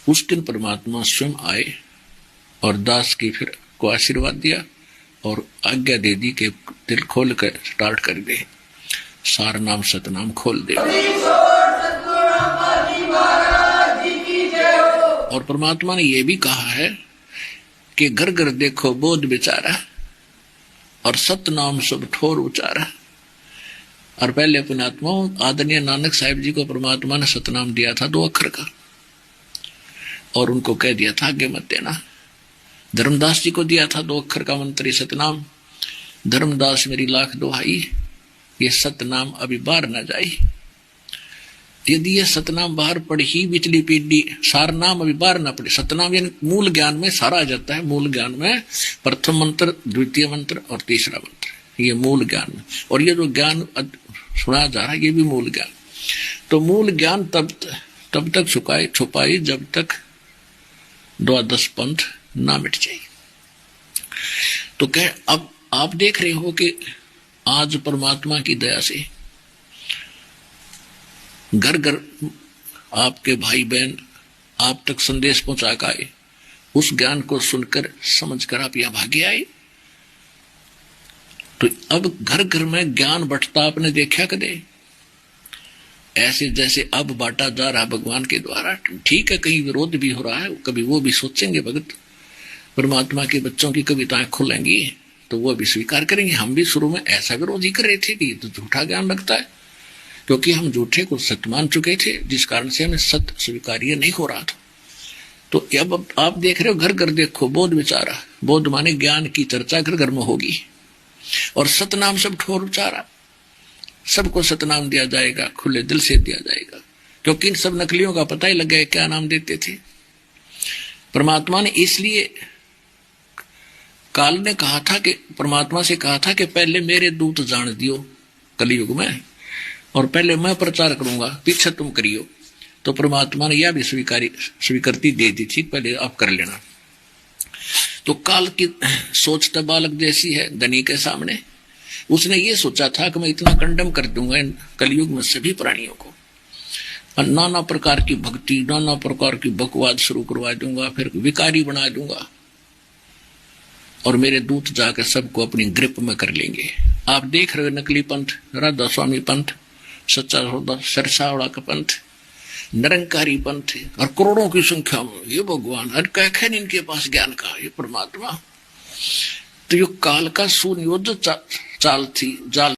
उस दिन परमात्मा स्वयं आए और दास की फिर को आशीर्वाद दिया और आज्ञा दे दी कि दिल खोल कर स्टार्ट कर दे, सार नाम सतनाम खोल दे। और परमात्मा ने यह भी कहा है कि घर घर देखो बोध बिचारा और सतनाम सब ठोर उचारा। और पहले अपने आत्माओं आदरणीय नानक साहिब जी को परमात्मा ने सतनाम दिया था 2 अक्षर का, और उनको कह दिया था आगे मत देना। धर्मदास जी को दिया था 2 अक्षर का मंत्र सतनाम, धर्मदास मेरी लाख दुहाई, ये सतनाम अभी बाहर न जाई। यदि ये सतनाम बाहर पड़ी ही बिचली पीढ़ी, सार नाम अभी बाहर ना पड़े। सतनाम यानी मूल ज्ञान में सारा आ जाता है। मूल ज्ञान में प्रथम मंत्र, द्वितीय मंत्र और तीसरा मंत्र, ये मूल ज्ञान में। और ये जो ज्ञान सुना जा रहा है ये भी मूल ज्ञान। तो मूल ज्ञान तब तक छुपाई जब तक द्वादश पंथ ना मिट जाए। तो कह अब आप देख रहे हो कि आज परमात्मा की दया से घर घर आपके भाई बहन आप तक संदेश पहुंचा के आए, उस ज्ञान को सुनकर समझकर आप यहां भागे आए। तो अब घर घर में ज्ञान बंटता आपने देखा कदे? ऐसे जैसे अब बांटा जा रहा भगवान के द्वारा। ठीक है, कहीं विरोध भी हो रहा है, कभी वो भी सोचेंगे भगत परमात्मा के बच्चों की कविताएं खुलेंगी तो वो भी स्वीकार करेंगे। हम भी शुरू में ऐसा विरोध ही कर रहे थे कि ये तो झूठा ज्ञान लगता है, क्योंकि हम झूठे को सत्य मान चुके थे, जिस कारण से हमें सत्य स्वीकार्य नहीं हो रहा था। तो अब आप देख रहे हो घर घर देखो बोध विचारा। बोध माने ज्ञान की चर्चा घर घर में होगी, और सतनाम सब ठोर उचारा। सबको सतनाम दिया जाएगा, खुले दिल से दिया जाएगा, क्योंकि इन सब नकलियों का पता ही लग गया क्या नाम देते थे। परमात्मा ने इसलिए काल ने कहा था कि परमात्मा से कहा था कि पहले मेरे दूत जान दियो कलयुग में, और पहले मैं प्रचार करूंगा, पीछे तुम करियो। तो परमात्मा ने यह भी स्वीकृति दे दी थी, पहले आप कर लेना। तो काल की सोच तो बालक जैसी है धनी के सामने। उसने ये सोचा था कि मैं इतना कंडम कर दूंगा इन कलयुग में सभी प्राणियों को, और नाना प्रकार की भक्ति, नाना प्रकार की बकवाद शुरू करवा दूंगा, फिर विकारी बना दूंगा, और मेरे दूत जाकर सबको अपनी ग्रिप में कर लेंगे। आप देख रहे हो नकली पंथ, राधा स्वामी पंथ, सच्चा सौदा सरसावड़ा का पंथ, निरंकारी पंथ, और करोड़ों की संख्या में ये भगवान, हर कह नहीं इनके पास ज्ञान का, ये परमात्मा। तो ये काल का सुनियोजित चाल थी, जाल